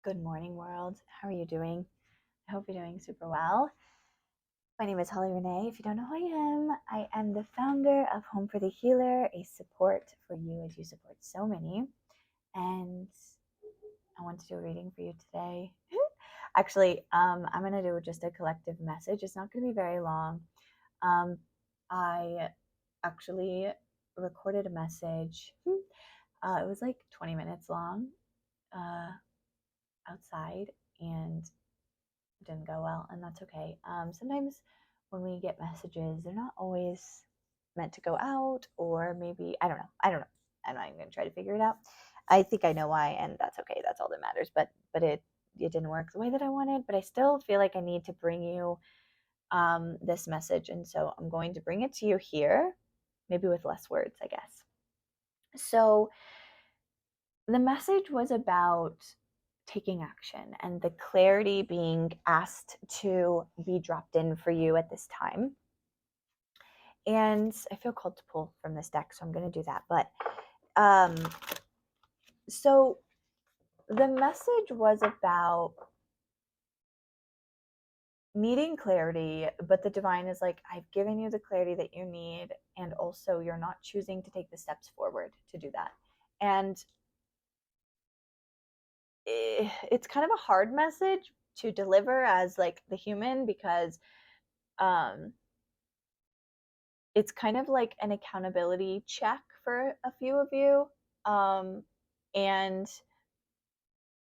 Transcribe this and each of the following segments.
Good morning, world. How are you doing? I hope you're doing super well. My name is Holly Renee. If you don't know who I am the founder of Home for the Healer, a support for you as you support so many. And I want to do a reading for you today. Actually, I'm going to do just a collective message. It's not going to be very long. I actually recorded a message. It was like 20 minutes long outside, and didn't go well, and that's okay. Sometimes when we get messages, they're not always meant to go out, or maybe I don't know. I'm not even gonna try to figure it out. I think I know why, and that's okay. That's all that matters. But it didn't work the way that I wanted. But I still feel like I need to bring you this message, and so I'm going to bring it to you here, maybe with less words, I guess. So the message was about taking action and the clarity being asked to be dropped in for you at this time. And I feel called to pull from this deck, so I'm going to do that. But so the message was about needing clarity, but the divine is like, I've given you the clarity that you need, and also you're not choosing to take the steps forward to do that. And it's kind of a hard message to deliver as like the human, because um it's kind of like an accountability check for a few of you, and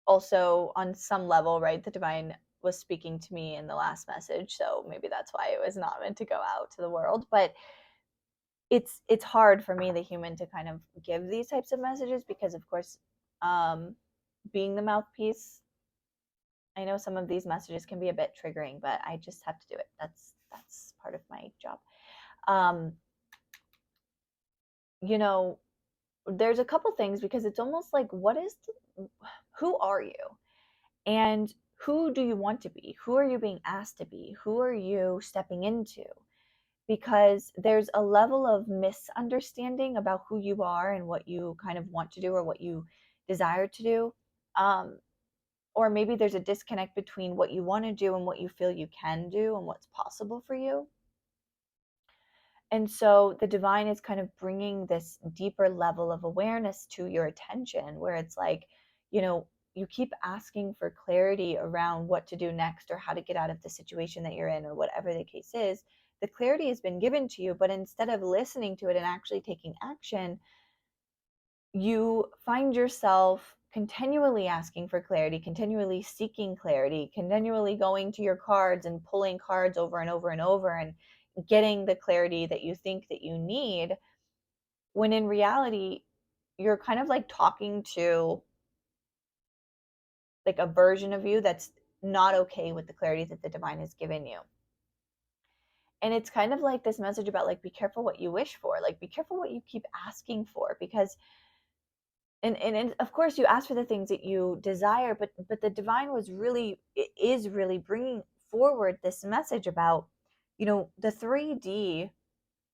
also on some level, right, the divine was speaking to me in the last message, so maybe that's why it was not meant to go out to the world. But it's hard for me, the human, to kind of give these types of messages because, of course, um being the mouthpiece, I know some of these messages can be a bit triggering, but I just have to do it. That's part of my job. Um, you know, there's a couple things, because it's almost like, who are you? And who do you want to be? Who are you being asked to be? Who are you stepping into? Because there's a level of misunderstanding about who you are and what you kind of want to do or what you desire to do. Um, or maybe there's a disconnect between what you want to do and what you feel you can do and what's possible for you. And so the divine is kind of bringing this deeper level of awareness to your attention, where it's like, you keep asking for clarity around what to do next or how to get out of the situation that you're in, or whatever the case is. The clarity has been given to you, but instead of listening to it and actually taking action, you find yourself continually asking for clarity, continually seeking clarity, continually going to your cards and pulling cards over and over and over and getting the clarity that you think that you need, when in reality you're kind of like talking to like a version of you that's not okay with the clarity that the divine has given you. And it's kind of like this message about, like, be careful what you wish for, like be careful what you keep asking for, because and of course you ask for the things that you desire, but the divine is really bringing forward this message about, the 3D,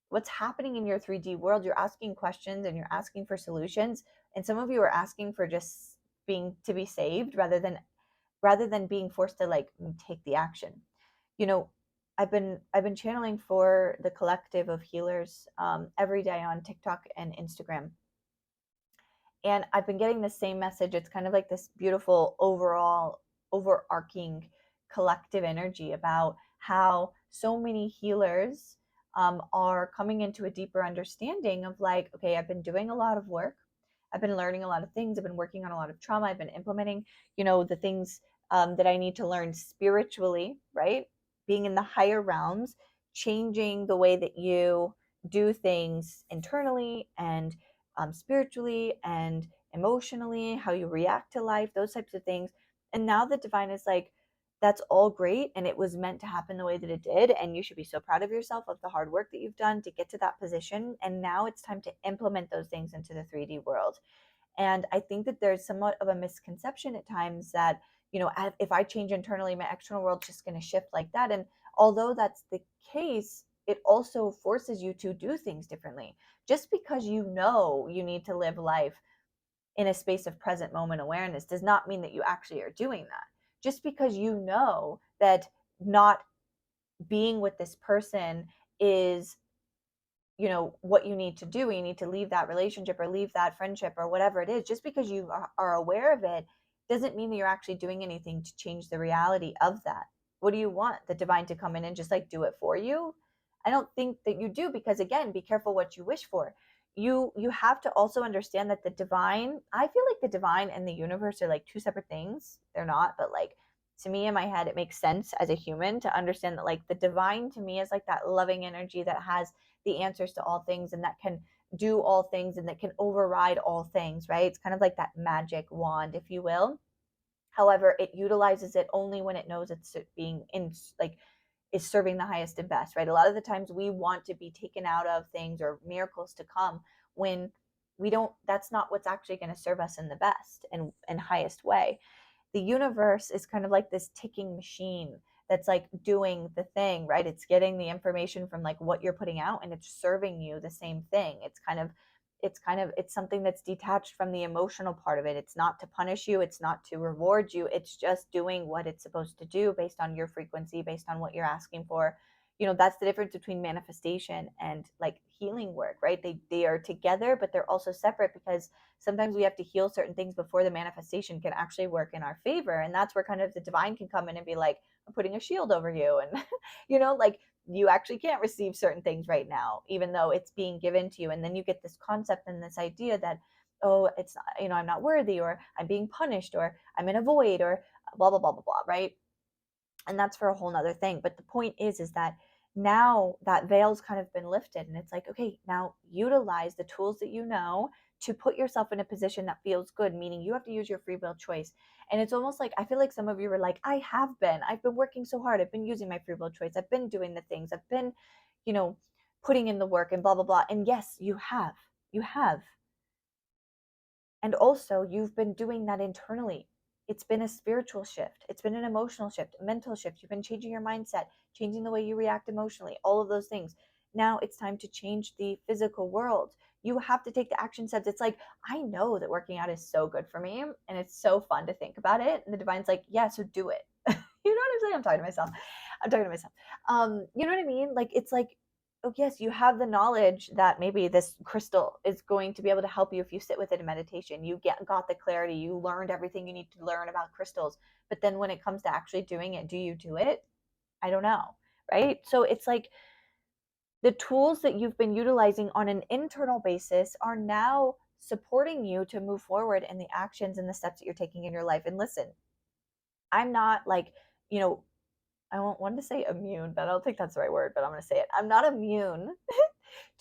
what's happening in your 3D world. You're asking questions and you're asking for solutions, and some of you are asking for just being to be saved, rather than being forced to like take the action. you know I've been channeling for the collective of healers every day on TikTok and Instagram, and I've been getting the same message. It's kind of like this beautiful overall overarching collective energy about how so many healers are coming into a deeper understanding of, like, okay, I've been doing a lot of work, I've been learning a lot of things, I've been working on a lot of trauma, I've been implementing the things that I need to learn spiritually, right? Being in the higher realms, changing the way that you do things internally and spiritually and emotionally, how you react to life, those types of things. And now the divine is like, that's all great, and it was meant to happen the way that it did, and you should be so proud of yourself of the hard work that you've done to get to that position, and now it's time to implement those things into the 3D world. And I think that there's somewhat of a misconception at times that, if I change internally, my external world's just going to shift like that. And although that's the case, it also forces you to do things differently. Just because you know you need to live life in a space of present moment awareness does not mean that you actually are doing that. Just because you know that not being with this person is, you know, what you need to do, you need to leave that relationship or leave that friendship or whatever it is, just because you are aware of it doesn't mean that you're actually doing anything to change the reality of that. What do you want? The divine to come in and just like do it for you? I don't think that you do, because again, be careful what you wish for. You have to also understand that the divine, I feel like the divine and the universe are like two separate things. They're not, but like to me in my head it makes sense as a human to understand that like the divine to me is like that loving energy that has the answers to all things and that can do all things and that can override all things, right? It's kind of like that magic wand, if you will. However, it utilizes it only when it knows it's being in like is serving the highest and best, right? A lot of the times we want to be taken out of things or miracles to come when we don't, that's not what's actually going to serve us in the best and highest way. The universe is kind of like this ticking machine that's like doing the thing, right? It's getting the information from like what you're putting out and it's serving you the same thing. It's something that's detached from the emotional part of it. It's not to punish you, it's not to reward you, it's just doing what it's supposed to do based on your frequency, based on what you're asking for. You know, that's the difference between manifestation and like healing work, right? They are together, but they're also separate, because sometimes we have to heal certain things before the manifestation can actually work in our favor. And that's where kind of the divine can come in and be like, I'm putting a shield over you. And, you know, like you actually can't receive certain things right now, even though it's being given to you. And then you get this concept and this idea that, oh, it's not, you know, I'm not worthy, or I'm being punished, or I'm in a void, or blah, blah, blah, blah, blah, right? And that's for a whole nother thing. But the point is that now that veil's kind of been lifted and it's like, okay, now utilize the tools that you know to put yourself in a position that feels good, meaning you have to use your free will choice. And it's almost like I feel like some of you were like, I've been working so hard, I've been using my free will choice, I've been doing the things, I've been, you know, putting in the work and blah blah blah. And yes, you have and also, you've been doing that internally. It's been a spiritual shift, it's been an emotional shift, a mental shift. You've been changing your mindset, changing the way you react emotionally, all of those things. Now it's time to change the physical world. You have to take the action steps. It's like, I know that working out is so good for me and it's so fun to think about it. And the divine's like, yeah, so do it. You know what I'm saying? I'm talking to myself. I'm talking to myself. You know what I mean? Like, it's like, oh yes, you have the knowledge that maybe this crystal is going to be able to help you if you sit with it in meditation. You got the clarity, you learned everything you need to learn about crystals, but then when it comes to actually doing it, do you do it? I don't know, right? So it's like the tools that you've been utilizing on an internal basis are now supporting you to move forward in the actions and the steps that you're taking in your life. And listen, I'm not like, you know, I won't want to say immune, but I don't think that's the right word, but I'm going to say it. I'm not immune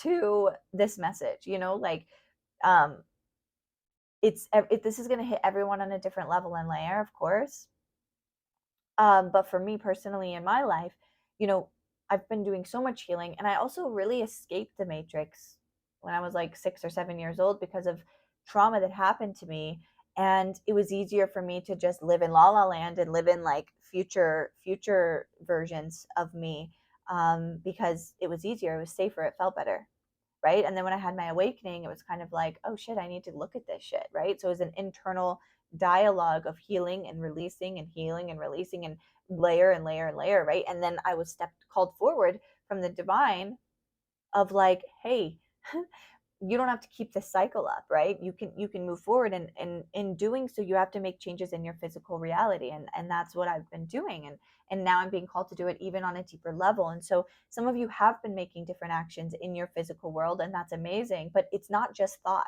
to this message, you know, like um this is going to hit everyone on a different level and layer, of course. But for me personally in my life, you know, I've been doing so much healing, and I also really escaped the matrix when I was like 6 or 7 years old because of trauma that happened to me. And it was easier for me to just live in la la land and live in like future versions of me, because it was easier, it was safer, it felt better, right? And then when I had my awakening, it was kind of like, oh shit, I need to look at this shit, right? So it was an internal dialogue of healing and releasing and healing and releasing and layer and layer and layer, right? And then I was called forward from the divine of like, hey, you don't have to keep this cycle up, right? You can move forward, and in doing so you have to make changes in your physical reality, and that's what I've been doing, and now I'm being called to do it even on a deeper level. And so some of you have been making different actions in your physical world, and that's amazing, but it's not just thought.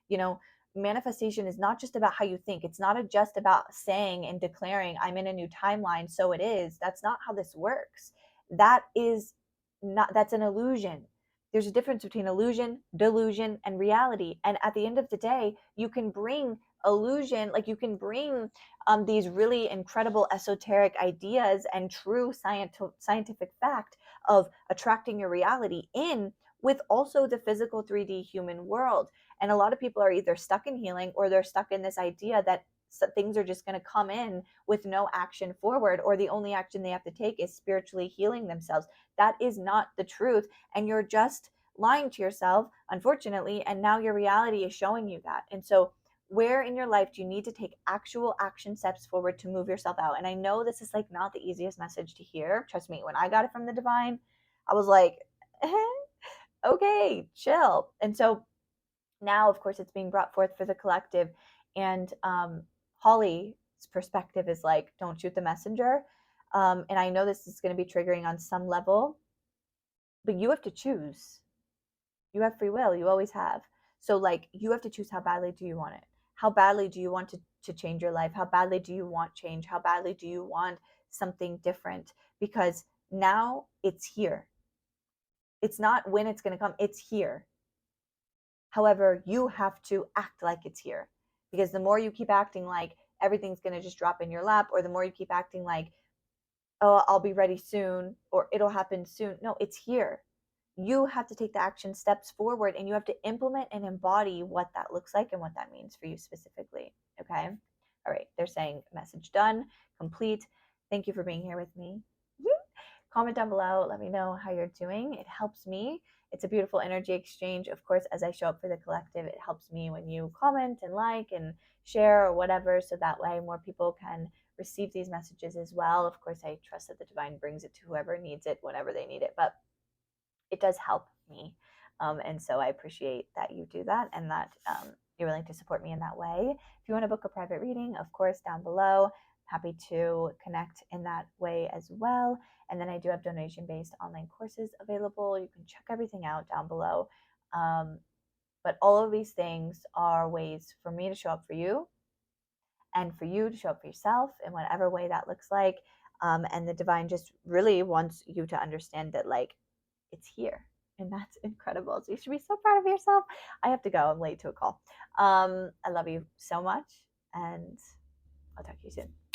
You know, manifestation is not just about how you think. It's not just about saying and declaring I'm in a new timeline, so it is. That's not how this works. That is not, that's an illusion. There's a difference between illusion, delusion, and reality. And at the end of the day, you can bring illusion, like you can bring these really incredible esoteric ideas and true scientific fact of attracting your reality in with also the physical 3D human world. And a lot of people are either stuck in healing, or they're stuck in this idea that things are just going to come in with no action forward, or the only action they have to take is spiritually healing themselves. That is not the truth, and you're just lying to yourself, unfortunately, and now your reality is showing you that. And so Where in your life do you need to take actual action steps forward to move yourself out? And I know this is like not the easiest message to hear. Trust me, when I got it from the divine, I was like, okay, chill. And so now, of course, it's being brought forth for the collective. And Holly's perspective is like, don't shoot the messenger. And I know this is going to be triggering on some level, but you have to choose. You have free will. You always have. So, like, you have to choose how badly do you want it? How badly do you want to change your life? How badly do you want change? How badly do you want something different? Because now it's here. It's not when it's going to come, it's here. However, you have to act like it's here, because the more you keep acting like everything's going to just drop in your lap, or the more you keep acting like, oh, I'll be ready soon, or it'll happen soon. No, it's here. You have to take the action steps forward, and you have to implement and embody what that looks like and what that means for you specifically. Okay. All right. They're saying message done, complete. Thank you for being here with me. Comment down below. Let me know how you're doing. It helps me. It's a beautiful energy exchange. Of course, as I show up for the collective, it helps me when you comment and like and share or whatever, so that way more people can receive these messages as well. Of course, I trust that the divine brings it to whoever needs it whenever they need it, but it does help me. And so I appreciate that you do that, and that you're willing to support me in that way. If you want to book a private reading, of course, down below, happy to connect in that way as well. And then I do have donation-based online courses available. You can check everything out down below. But all of these things are ways for me to show up for you, and for you to show up for yourself in whatever way that looks like. And the divine just really wants you to understand that, like, it's here. And that's incredible. So you should be so proud of yourself. I have to go. I'm late to a call. I love you so much, and I'll talk to you soon.